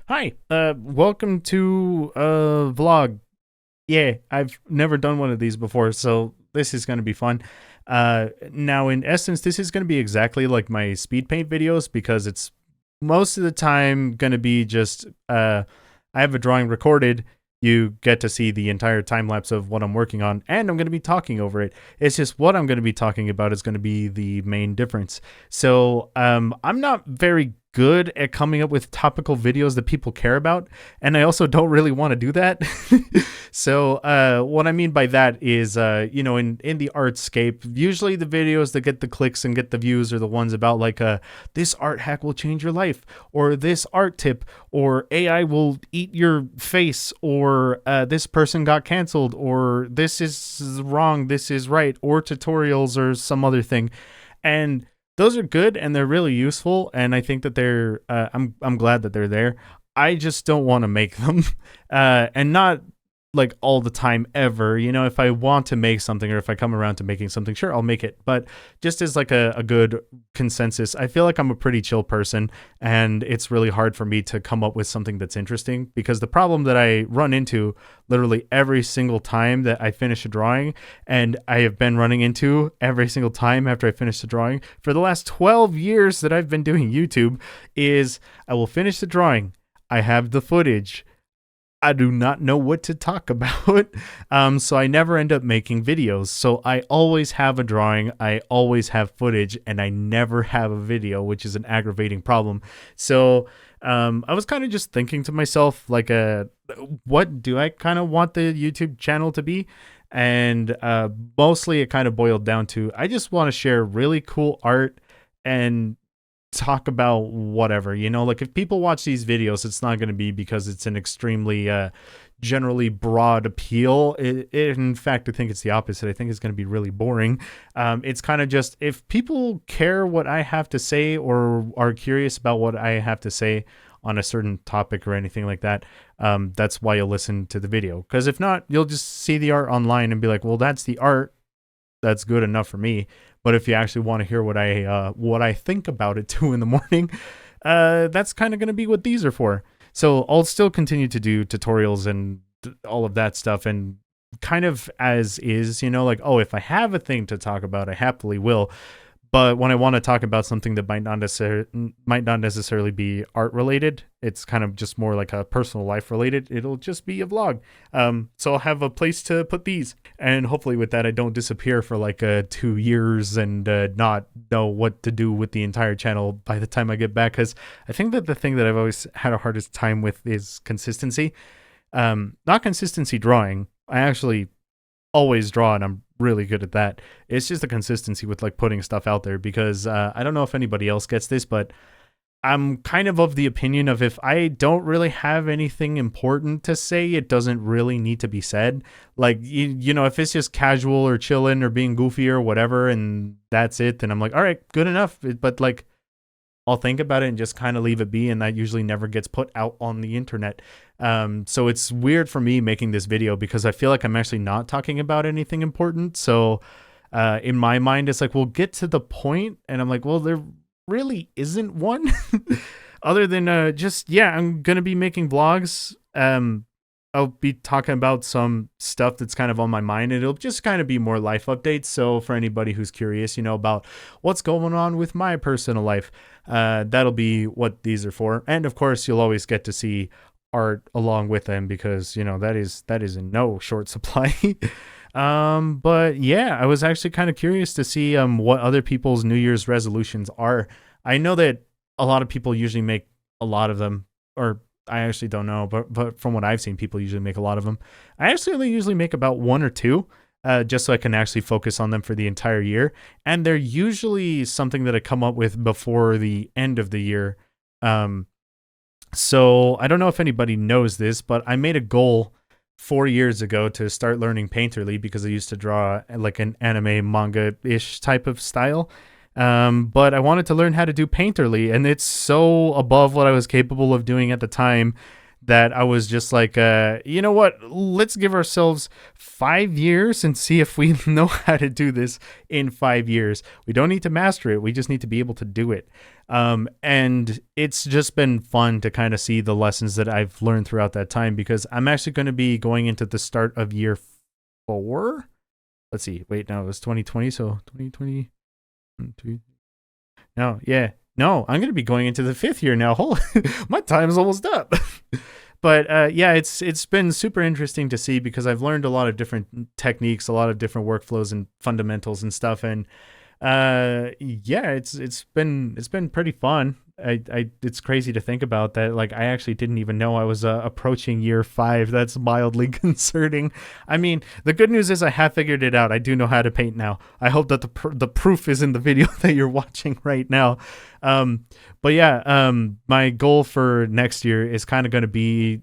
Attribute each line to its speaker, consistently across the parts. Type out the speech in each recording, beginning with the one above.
Speaker 1: Hi, welcome to vlog. Yeah, I've never done one of these before, so this is going to be fun. Now, in essence, this is going to be exactly like my speed paint videos because it's most of the time going to be just I have a drawing recorded. You get to see the entire time lapse of what I'm working on, and I'm going to be talking over it. It's just what I'm going to be talking about is going to be the main difference. So I'm not very good at coming up with topical videos that people care about, and I also don't really want to do that. So what I mean by that is, in the artscape, usually the videos that get the clicks and get the views are the ones about like this art hack will change your life, or this art tip, or AI will eat your face, or this person got canceled, or this is wrong, this is right, or tutorials or some other thing. And those are good and they're really useful, and I think that they're I'm glad that they're there. I just don't want to make them, and not like all the time ever. If I want to make something, or if I come around to making something, sure, I'll make it. But just as like a good consensus, I feel like I'm a pretty chill person, and it's really hard for me to come up with something that's interesting, because the problem that I run into literally every single time that I finish a drawing, and I have been running into every single time after I finish the drawing for the last 12 years that I've been doing YouTube, is I will finish the drawing. I have the footage. I do not know what to talk about. So I never end up making videos. So I always have a drawing, I always have footage, and I never have a video, which is an aggravating problem. So I was kind of just thinking to myself, like, what do I kind of want the YouTube channel to be? And mostly it kind of boiled down to I just want to share really cool art and talk about whatever. Like, if people watch these videos, it's not going to be because it's an extremely generally broad appeal. In fact, I think it's the opposite. I think it's going to be really boring. It's kind of just, if people care what I have to say, or are curious about what I have to say on a certain topic or anything like that, that's why you'll listen to the video. Because if not, you'll just see the art online and be like, well, that's the art, that's good enough for me. But if you actually want to hear what I think about it 2 a.m, that's kind of going to be what these are for. So I'll still continue to do tutorials and all of that stuff, and kind of as is, like, oh, if I have a thing to talk about, I happily will. But when I want to talk about something that might not necessarily be art related, it's kind of just more like a personal life related, it'll just be a vlog. So I'll have a place to put these, and hopefully with that I don't disappear for like 2 years and not know what to do with the entire channel by the time I get back. Because I think that the thing that I've always had a hardest time with is consistency. Not consistency drawing. I actually always draw, and I'm really good at that. It's just the consistency with like putting stuff out there, because I don't know if anybody else gets this, but I'm kind of the opinion of, if I don't really have anything important to say, it doesn't really need to be said. Like, if it's just casual or chilling or being goofy or whatever, and that's it, then I'm like, all right, good enough. But like, I'll think about it and just kind of leave it be, and that usually never gets put out on the internet. So it's weird for me making this video, because I feel like I'm actually not talking about anything important. So in my mind, it's like, we'll get to the point, and I'm like, well, there really isn't one. Other than I'm gonna be making vlogs. I'll be talking about some stuff that's kind of on my mind, and it'll just kind of be more life updates. So for anybody who's curious, about what's going on with my personal life, that'll be what these are for. And of course, you'll always get to see art along with them, because that is in no short supply. But yeah, I was actually kind of curious to see what other people's New Year's resolutions are. I know that a lot of people usually make a lot of them, or I actually don't know, but from what I've seen, people usually make a lot of them. I actually only usually make about one or two, just so I can actually focus on them for the entire year. And they're usually something that I come up with before the end of the year. So I don't know if anybody knows this, but I made a goal 4 years ago to start learning Painterly, because I used to draw like an anime manga-ish type of style. But I wanted to learn how to do Painterly, and it's so above what I was capable of doing at the time that I was just like, you know what? Let's give ourselves 5 years and see if we know how to do this in 5 years. We don't need to master it. We just need to be able to do it. And it's just been fun to kind of see the lessons that I've learned throughout that time, because I'm actually going to be going into the start of year 4. Let's see. Wait, no, it was 2020. So 2020. No, yeah. No, I'm going to be going into the 5th year now. Holy, my time's almost up. But yeah, it's been super interesting to see, because I've learned a lot of different techniques, a lot of different workflows and fundamentals and stuff. And yeah, it's been pretty fun. It's crazy to think about that. Like, I actually didn't even know I was approaching year 5. That's mildly concerning. I mean, the good news is I have figured it out. I do know how to paint now. I hope that the proof is in the video that you're watching right now. But yeah, my goal for next year is kind of going to be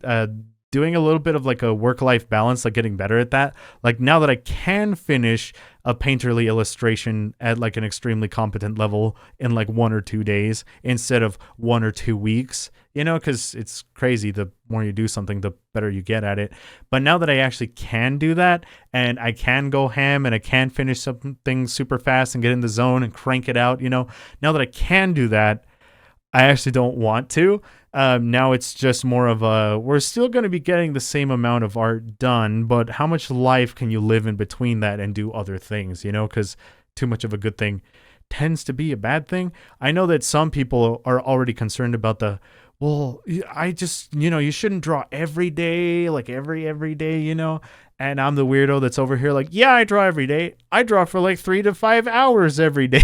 Speaker 1: doing a little bit of like a work-life balance, like getting better at that. Like, now that I can finish a painterly illustration at like an extremely competent level in like 1 or 2 days instead of 1 or 2 weeks, you know, because it's crazy. The more you do something, the better you get at it. But now that I actually can do that, and I can go ham, and I can finish something super fast and get in the zone and crank it out, you know, now that I can do that, I actually don't want to. Now it's just more of a, we're still going to be getting the same amount of art done, but how much life can you live in between that and do other things, you know, because too much of a good thing tends to be a bad thing. I know that some people are already concerned about the, well, I just, you know, you shouldn't draw every day, like every day, you know. And I'm the weirdo that's over here like, yeah, I draw every day. I draw for like 3 to 5 hours every day.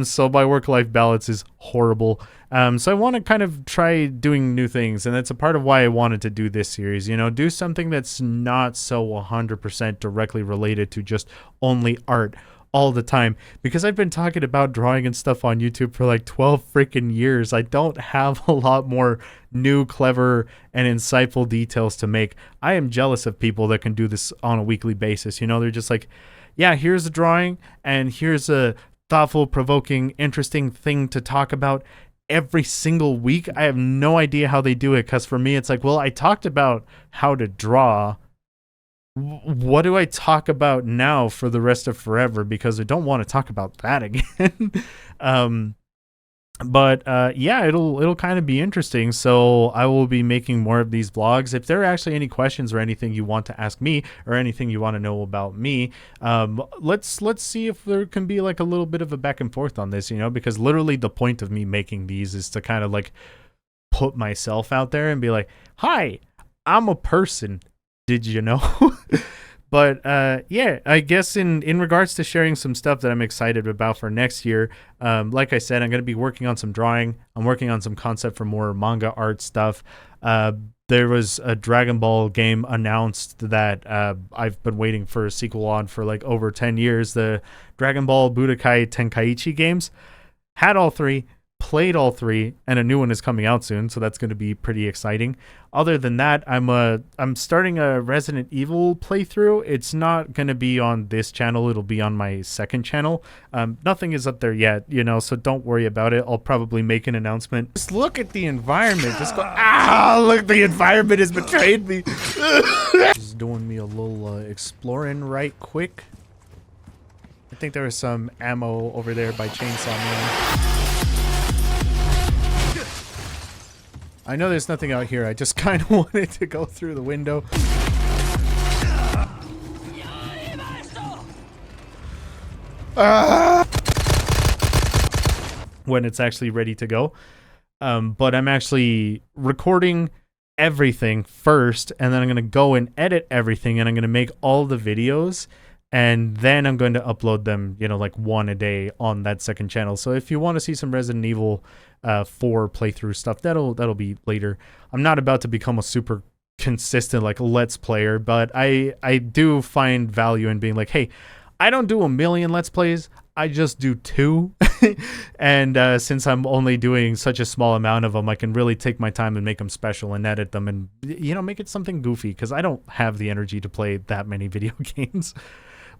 Speaker 1: So my work-life balance is horrible. So I want to kind of try doing new things. And that's a part of why I wanted to do this series, you know, do something that's not so 100% directly related to just only art all the time, because I've been talking about drawing and stuff on YouTube for like 12 freaking years. I don't have a lot more new, clever, and insightful details to make. I am jealous of people that can do this on a weekly basis. You know, they're just like, yeah, here's a drawing, and here's a thoughtful, provoking, interesting thing to talk about every single week. I have no idea how they do it, because for me, it's like, well, I talked about how to draw. What do I talk about now for the rest of forever? Because I don't want to talk about that again. But yeah, it'll kind of be interesting. So I will be making more of these vlogs. If there are actually any questions or anything you want to ask me, or anything you want to know about me, let's see if there can be like a little bit of a back and forth on this, you know, because literally the point of me making these is to kind of like put myself out there and be like, hi, I'm a person. Did you know? But yeah, I guess in regards to sharing some stuff that I'm excited about for next year, like I said, I'm going to be working on some drawing. I'm working on some concept for more manga art stuff. There was a Dragon Ball game announced that I've been waiting for a sequel on for like over 10 years. The Dragon Ball Budokai Tenkaichi games. Had all 3. Played all 3, and a new one is coming out soon, so that's going to be pretty exciting. Other than that, I'm starting a Resident Evil playthrough. It's not going to be on this channel. It'll be on my second channel. Nothing is up there yet, you know, so don't worry about it. I'll probably make an announcement. Just look at the environment. Just go, look, the environment has betrayed me. Just doing me a little exploring right quick. I think there was some ammo over there by Chainsaw Man. I know there's nothing out here. I just kind of wanted to go through the window. When it's actually ready to go. But I'm actually recording everything first, and then I'm going to go and edit everything, and I'm going to make all the videos, and then I'm going to upload them, you know, like 1 a day on that second channel. So if you want to see some Resident Evil 4 playthrough stuff, that'll be later. I'm not about to become a super consistent like let's player, but I do find value in being like, hey, I don't do a million let's plays, I just do 2. And since I'm only doing such a small amount of them, I can really take my time and make them special and edit them and, you know, make it something goofy, because I don't have the energy to play that many video games.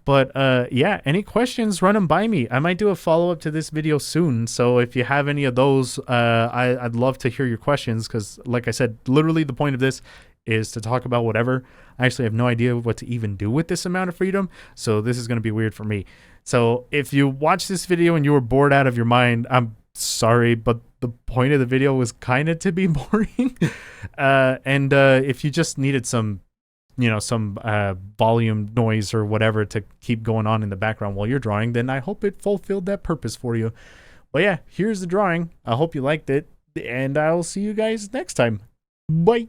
Speaker 1: But yeah, any questions, run them by me. I might do a follow-up to this video soon. So if you have any of those, I'd love to hear your questions, because like I said, literally the point of this is to talk about whatever. I actually have no idea what to even do with this amount of freedom, so this is going to be weird for me. So if you watch this video and you were bored out of your mind, I'm sorry, but the point of the video was kind of to be boring. And if you just needed some, you know, some volume noise or whatever to keep going on in the background while you're drawing, then I hope it fulfilled that purpose for you. But yeah, here's the drawing. I hope you liked it, and I'll see you guys next time. Bye.